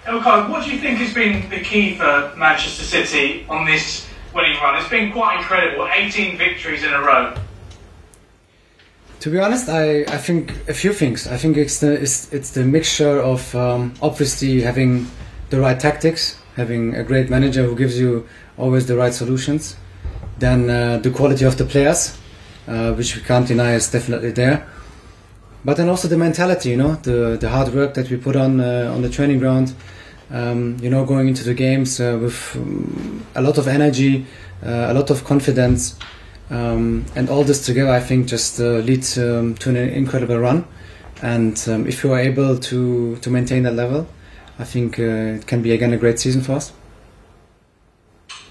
Ilkay, what do you think has been the key for Manchester City on this winning run? It's been quite incredible, 18 victories in a row. To be honest, I think a few things. I think it's the mixture of obviously having the right tactics, having a great manager who gives you always the right solutions. Then the quality of the players, which we can't deny is definitely there. But then also the mentality, you know, the hard work that we put on the training ground. You know, going into the games with a lot of energy, a lot of confidence. And all this together, I think, just leads to an incredible run. And if you are able to maintain that level, I think it can be again a great season for us.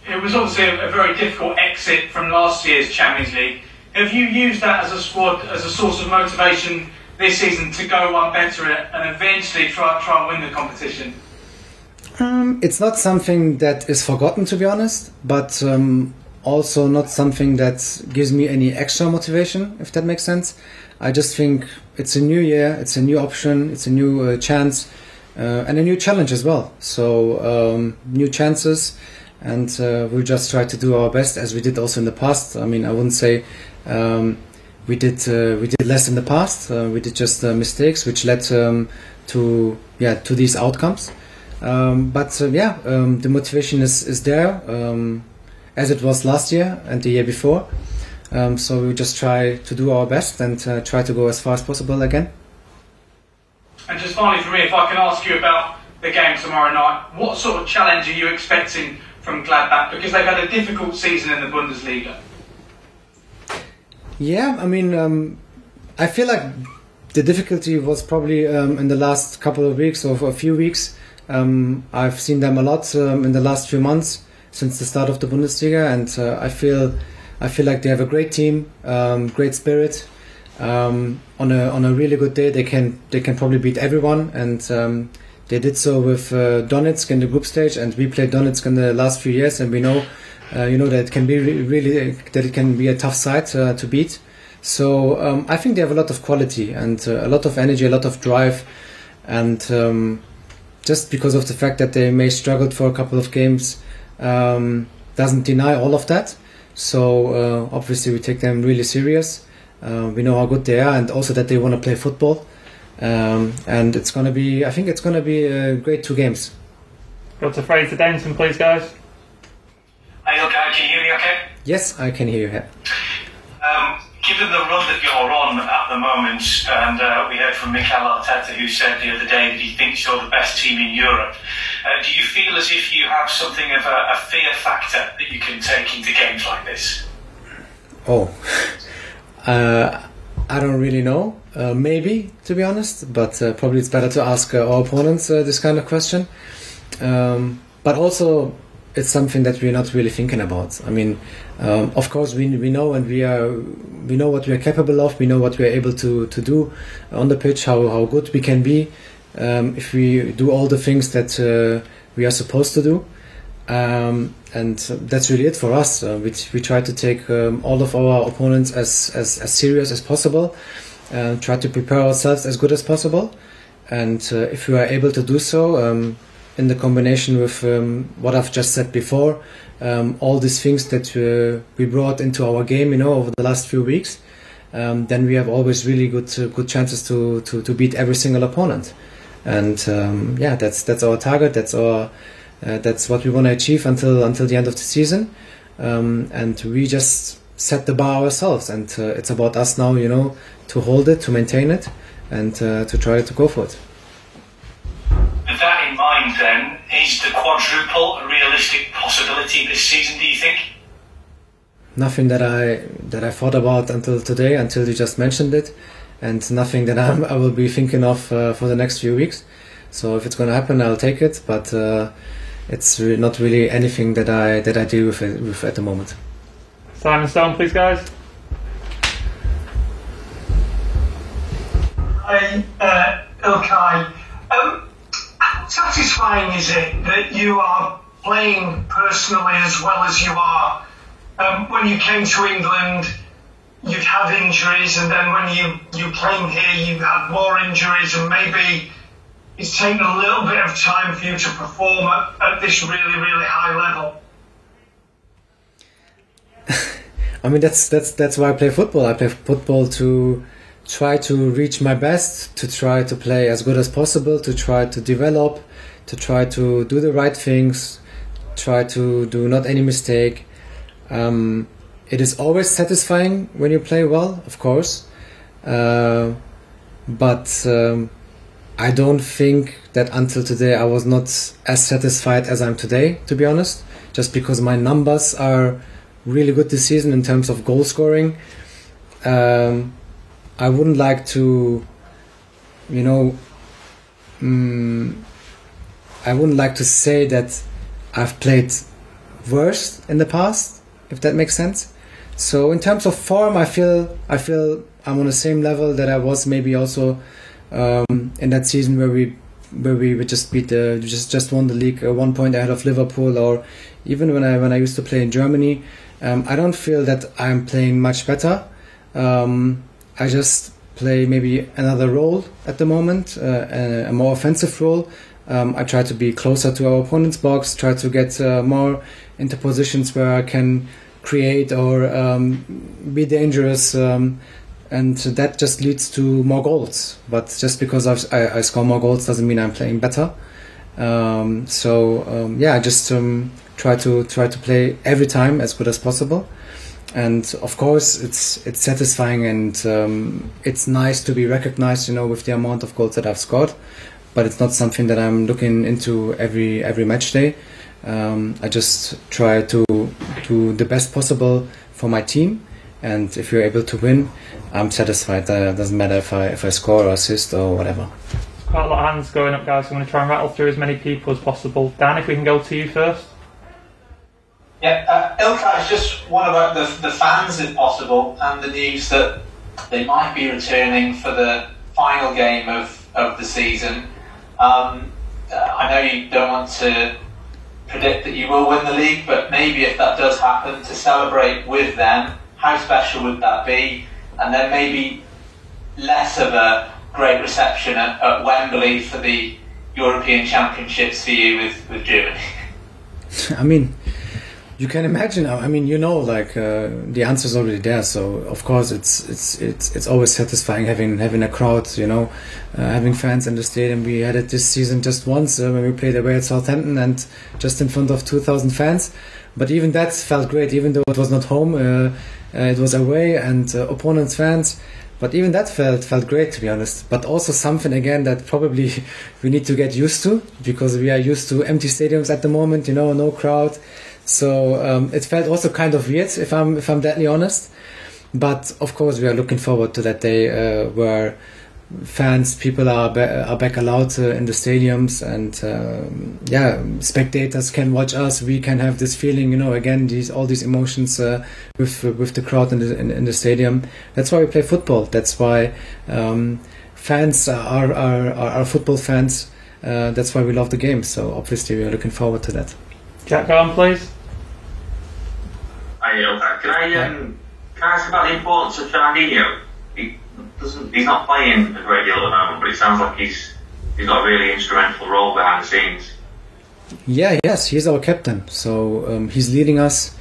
It was obviously a very difficult exit from last year's Champions League. Have you used that as a squad as a source of motivation this season to go one better and eventually try and win the competition? It's not something that is forgotten, to be honest, but also not something that gives me any extra motivation, if that makes sense. I just think it's a new year, it's a new option, it's a new chance, and a new challenge as well. So new chances, and we'll just try to do our best as we did also in the past. I mean, I wouldn't say we did less in the past. We did just mistakes which led to these outcomes. The motivation is there, as it was last year and the year before. So we just try to do our best and try to go as far as possible again. And just finally for me, if I can ask you about the game tomorrow night, what sort of challenge are you expecting from Gladbach? Because they've had a difficult season in the Bundesliga. Yeah, I mean, I feel like the difficulty was probably in the last couple of weeks or a few weeks. I've seen them a lot in the last few months since the start of the Bundesliga, and I feel like they have a great team, great spirit. On a really good day, they can probably beat everyone, and they did so with Donetsk in the group stage, and we played Donetsk in the last few years, and we know, that it can be that it can be a tough side to beat. So I think they have a lot of quality and a lot of energy, a lot of drive, and just because of the fact that they may struggled for a couple of games, doesn't deny all of that. So obviously we take them really serious. We know how good they are, and also that they want to play football. And it's going to be, I think it's going to be a great 2 games. Go to Fraser Denton, please, guys. Hey, Ilkay, can you hear me okay? Yes, I can hear you. Given the run that you're on at the moment, and we heard from Mikel Arteta, who said the other day that he thinks you're the best team in Europe, do you feel as if you have something of a fear factor that you can take into games like this? I don't really know. Maybe, to be honest, but probably it's better to ask our opponents this kind of question. But also, it's something that we're not really thinking about. I mean, of course, we know, and we know what we are capable of. We know what we are able to do on the pitch. How good we can be if we do all the things that we are supposed to do. And that's really it for us. We try to take all of our opponents as serious as possible. Try to prepare ourselves as good as possible. And if we are able to do so, in the combination with what I've just said before, all these things that we brought into our game, over the last few weeks, then we have always really good chances to beat every single opponent. And that's our target. That's what we want to achieve until the end of the season. And we just set the bar ourselves, and it's about us now, to hold it, to maintain it, and to try to go for it. With that in mind, then, is the quadruple a realistic possibility this season, do you think? Nothing that I thought about until today, until you just mentioned it, and nothing that I will be thinking of for the next few weeks. So if it's going to happen, I'll take it, but it's not really anything that I deal with at the moment. Simon Stone, please, guys. Hi, Ilkay. How satisfying is it that you are playing personally as well as you are? When you came to England, you'd had injuries, and then when you came here, you had more injuries, and maybe it's taken a little bit of time for you to perform at this really, really high level? I mean, that's why I play football. I play football to try to reach my best, to try to play as good as possible, to try to develop, to try to do the right things, try to do not any mistake. It is always satisfying when you play well, of course, but I don't think that until today I was not as satisfied as I'm today, to be honest, just because my numbers are really good this season in terms of goal scoring. I wouldn't like to, I wouldn't like to say that I've played worse in the past, if that makes sense. So in terms of form, I feel I'm on the same level that I was maybe also in that season where we just beat just won the league 1 point ahead of Liverpool, or even when I used to play in Germany. I don't feel that I'm playing much better. I just play maybe another role at the moment, a more offensive role. I try to be closer to our opponent's box, try to get more into positions where I can create or be dangerous, and that just leads to more goals. But just because I score more goals doesn't mean I'm playing better. I just try to play every time as good as possible. And of course, it's satisfying and it's nice to be recognized, with the amount of goals that I've scored. But it's not something that I'm looking into every match day. I just try to do the best possible for my team, and if you're able to win, I'm satisfied. It doesn't matter if I score or assist or whatever. Quite a lot of hands going up, guys. I'm going to try and rattle through as many people as possible. Dan, if we can go to you first. Yeah, Ilkay, just one about the fans, if possible, and the news that they might be returning for the final game of the season. I know you don't want to predict that you will win the league, but maybe if that does happen, to celebrate with them, how special would that be? And then maybe less of a great reception at Wembley for the European Championships for you with Germany. I mean, you can imagine. I mean, the answer is already there. So of course, it's always satisfying having a crowd. Having fans in the stadium. We had it this season just once when we played away at Southampton and just in front of 2,000 fans. But even that felt great, even though it was not home. It was away and opponents' fans. But even that felt great, to be honest. But also something again that probably we need to get used to, because we are used to empty stadiums at the moment. No crowd. So it felt also kind of weird, if I'm deadly honest. But of course, we are looking forward to that day where people are back allowed in the stadiums, and spectators can watch us. We can have this feeling, again, all these emotions with the crowd in the stadium. That's why we play football. That's why fans are football fans. That's why we love the game. So obviously, we are looking forward to that. Jack, go on, please. Hi, Ilkay. Can I ask about the importance of Fernandinho? He's not playing a great deal at the moment, but it sounds like he's got a really instrumental role behind the scenes. Yeah, yes, he's our captain. So he's leading us.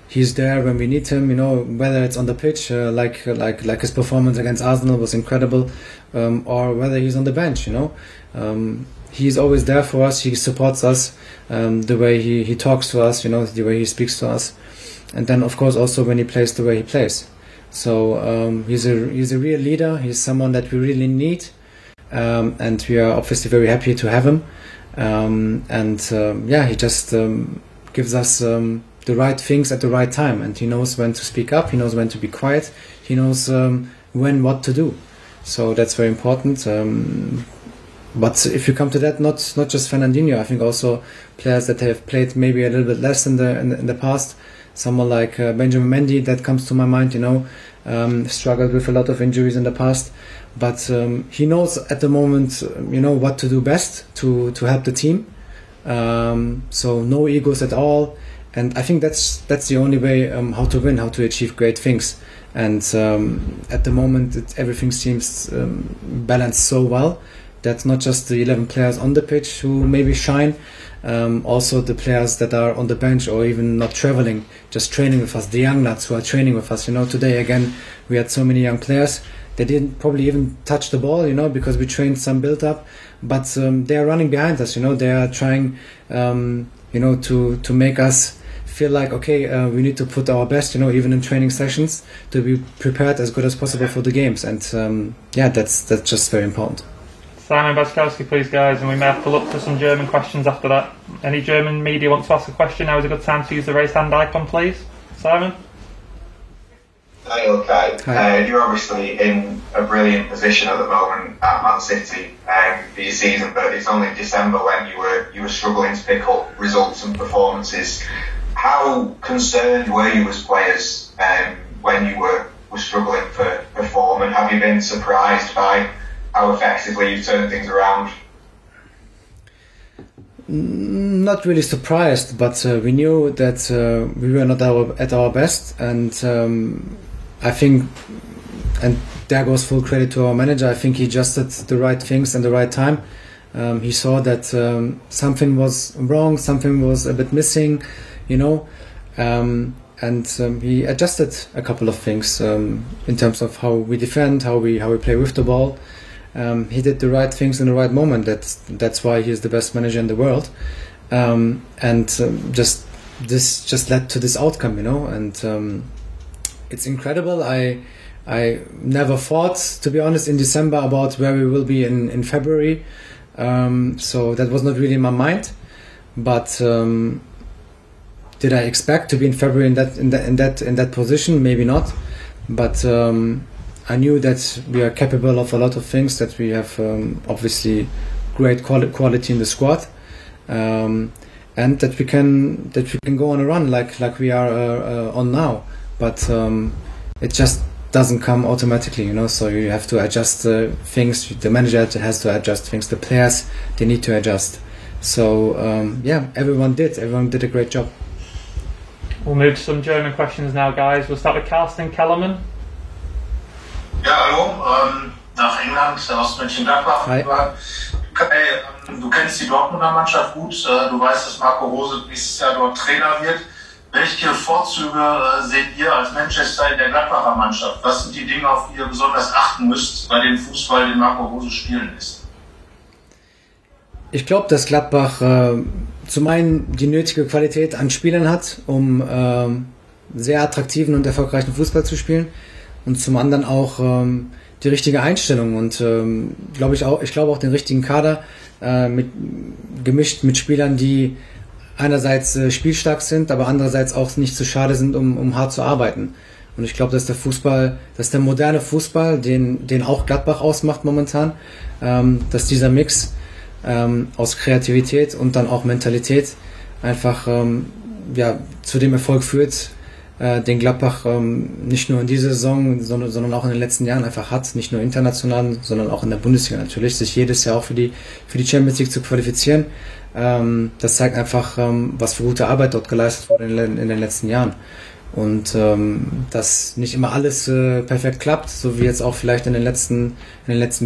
He's there when we need him. Whether it's on the pitch, like his performance against Arsenal was incredible, or whether he's on the bench. He's always there for us. He supports us, the way he talks to us, the way he speaks to us, and then of course also when he plays the way he plays. So he's a real leader. He's someone that we really need, and we are obviously very happy to have him. He just gives us the right things at the right time, and he knows when to speak up. He knows when to be quiet. He knows what to do. So that's very important. But if you come to that, not just Fernandinho, I think also players that have played maybe a little bit less in the past. Someone like Benjamin Mendy, that comes to my mind. Struggled with a lot of injuries in the past, but he knows at the moment, what to do best to help the team. So no egos at all, and I think that's the only way how to win, how to achieve great things. And at the moment, everything seems balanced so well That's not just the 11 players on the pitch who maybe shine, also the players that are on the bench or even not traveling, just training with us, the young lads who are training with us. Today again we had so many young players. They didn't probably even touch the ball, because we trained some build-up, but they are running behind us. They are trying, to make us feel like, okay, we need to put our best, even in training sessions, to be prepared as good as possible for the games. And that's just very important. Simon Baskowski, please, guys, and we may have to look for some German questions after that. Any German media want to ask a question? Now is a good time to use the raised hand icon, please. Simon? Hi, Ilkay. Hi. You're obviously in a brilliant position at the moment at Man City for your season, but it's only December when you were struggling to pick up results and performances. How concerned were you as players when you were struggling to perform, and have you been surprised by how effectively you've turned things around? Not really surprised, but we knew that we were not at our best, and I think, and there goes full credit to our manager, I think he adjusted the right things at the right time. He saw that something was wrong, something was a bit missing, and he adjusted a couple of things in terms of how we defend, how we play with the ball. He did the right things in the right moment. That's why he's the best manager in the world, this led to this outcome, and it's incredible. I never thought, to be honest, in December about where we will be in February, so that was not really in my mind. But did I expect to be in February in that position? Maybe not, but I knew that we are capable of a lot of things, that we have obviously great quality in the squad, and that we can go on a run like we are on now. But it just doesn't come automatically, so you have to adjust things. The manager has to adjust things. The players, they need to adjust. So everyone did a great job. We'll move to some German questions now, guys. We'll start with Carsten Kellerman. Ja, hallo, nach England, aus Mönchengladbach. Hi. Du kennst die Dortmunder Mannschaft gut, du weißt, dass Marco Rose nächstes Jahr dort Trainer wird. Welche Vorzüge seht ihr als Manchester in der Gladbacher Mannschaft? Was sind die Dinge, auf die ihr besonders achten müsst bei dem Fußball, den Marco Rose spielen lässt? Ich glaube, dass Gladbach zum einen die nötige Qualität an Spielern hat, um sehr attraktiven und erfolgreichen Fußball zu spielen, und zum anderen auch die richtige Einstellung und ich glaube auch den richtigen Kader, gemischt mit Spielern, die einerseits spielstark sind, aber andererseits auch nicht zu schade sind, um hart zu arbeiten. Und ich glaube, dass der moderne Fußball, den auch Gladbach ausmacht momentan, dass dieser Mix aus Kreativität und dann auch Mentalität einfach zu dem Erfolg führt, den Gladbach nicht nur in dieser Saison, sondern auch in den letzten Jahren einfach hat, nicht nur international, sondern auch in der Bundesliga natürlich, sich jedes Jahr auch für die Champions League zu qualifizieren. Das zeigt einfach, was für gute Arbeit dort geleistet wurde in den letzten Jahren. Und dass nicht immer alles perfekt klappt, so wie jetzt auch vielleicht in den letzten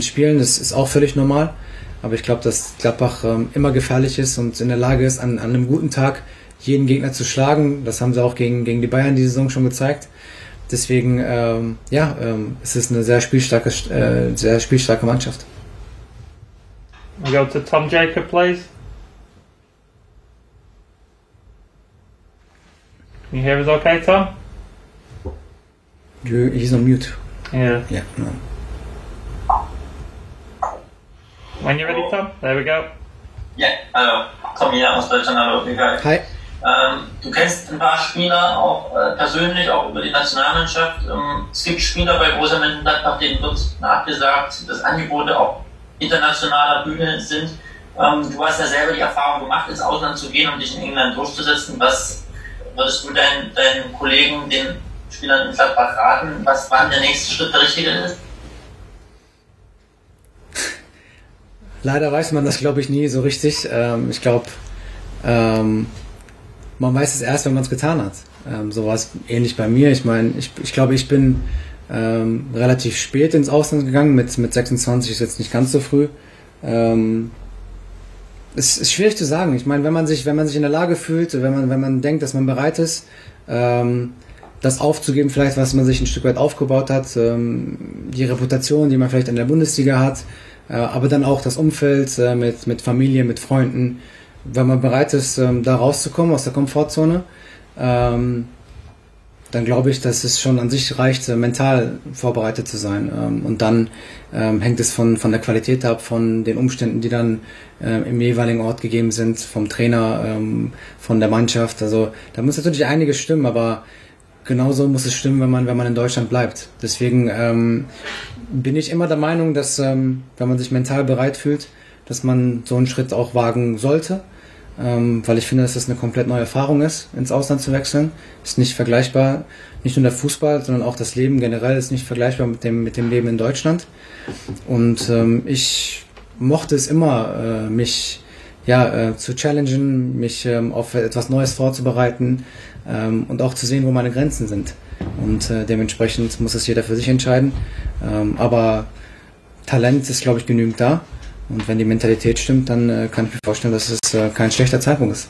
Spielen, das ist auch völlig normal. Aber ich glaube, dass Gladbach immer gefährlich ist und in der Lage ist, an einem guten Tag jeden Gegner zu schlagen. Das haben sie auch gegen die Bayern die Saison schon gezeigt. Deswegen, es ist eine sehr spielstarke Mannschaft. We go to Tom Jacob, please. Can you hear us okay, Tom? He's on mute. Yeah. Yeah, no. When you're ready, Tom, there we go. Ja, hallo. Tom hier aus Deutschland, hallo. Hi. Du kennst ein paar Spieler auch persönlich, auch über die Nationalmannschaft. Es gibt Spieler bei Borussia Monchengladbach, denen wird nachgesagt, dass Angebote auf internationaler Bühne sind. Du hast ja selber die Erfahrung gemacht, ins Ausland zu gehen und dich in England durchzusetzen. Was würdest du deinen Kollegen, den Spielern in Gladbach raten, wann der nächste Schritt der richtige ist? Leider weiß man das, glaube ich, nie so richtig. Ich glaube, man weiß es erst, wenn man es getan hat. So war es ähnlich bei mir. Ich meine, ich glaube, ich bin relativ spät ins Ausland gegangen. Mit 26 ist jetzt nicht ganz so früh. Es ist schwierig zu sagen. Ich meine, wenn man sich in der Lage fühlt, wenn man denkt, dass man bereit ist, das aufzugeben, vielleicht was man sich ein Stück weit aufgebaut hat, die Reputation, die man vielleicht in der Bundesliga hat, aber dann auch das Umfeld mit Familie, mit Freunden, wenn man bereit ist, da rauszukommen aus der Komfortzone, dann glaube ich, dass es schon an sich reicht, mental vorbereitet zu sein. Und dann hängt es von der Qualität ab, von den Umständen, die dann im jeweiligen Ort gegeben sind, vom Trainer, von der Mannschaft. Also da muss natürlich einiges stimmen, aber genauso muss es stimmen, wenn man in Deutschland bleibt. Deswegen bin ich immer der Meinung, dass wenn man sich mental bereit fühlt, dass man so einen Schritt auch wagen sollte. Weil ich finde, dass das eine komplett neue Erfahrung ist, ins Ausland zu wechseln. Ist nicht vergleichbar, nicht nur der Fußball, sondern auch das Leben generell ist nicht vergleichbar mit dem Leben in Deutschland. Und ich mochte es immer, mich zu challengen, mich auf etwas Neues vorzubereiten und auch zu sehen, wo meine Grenzen sind. Und dementsprechend muss es jeder für sich entscheiden. Aber Talent ist, glaube ich, genügend da. Und wenn die Mentalität stimmt, dann kann ich mir vorstellen, dass es kein schlechter Zeitpunkt ist.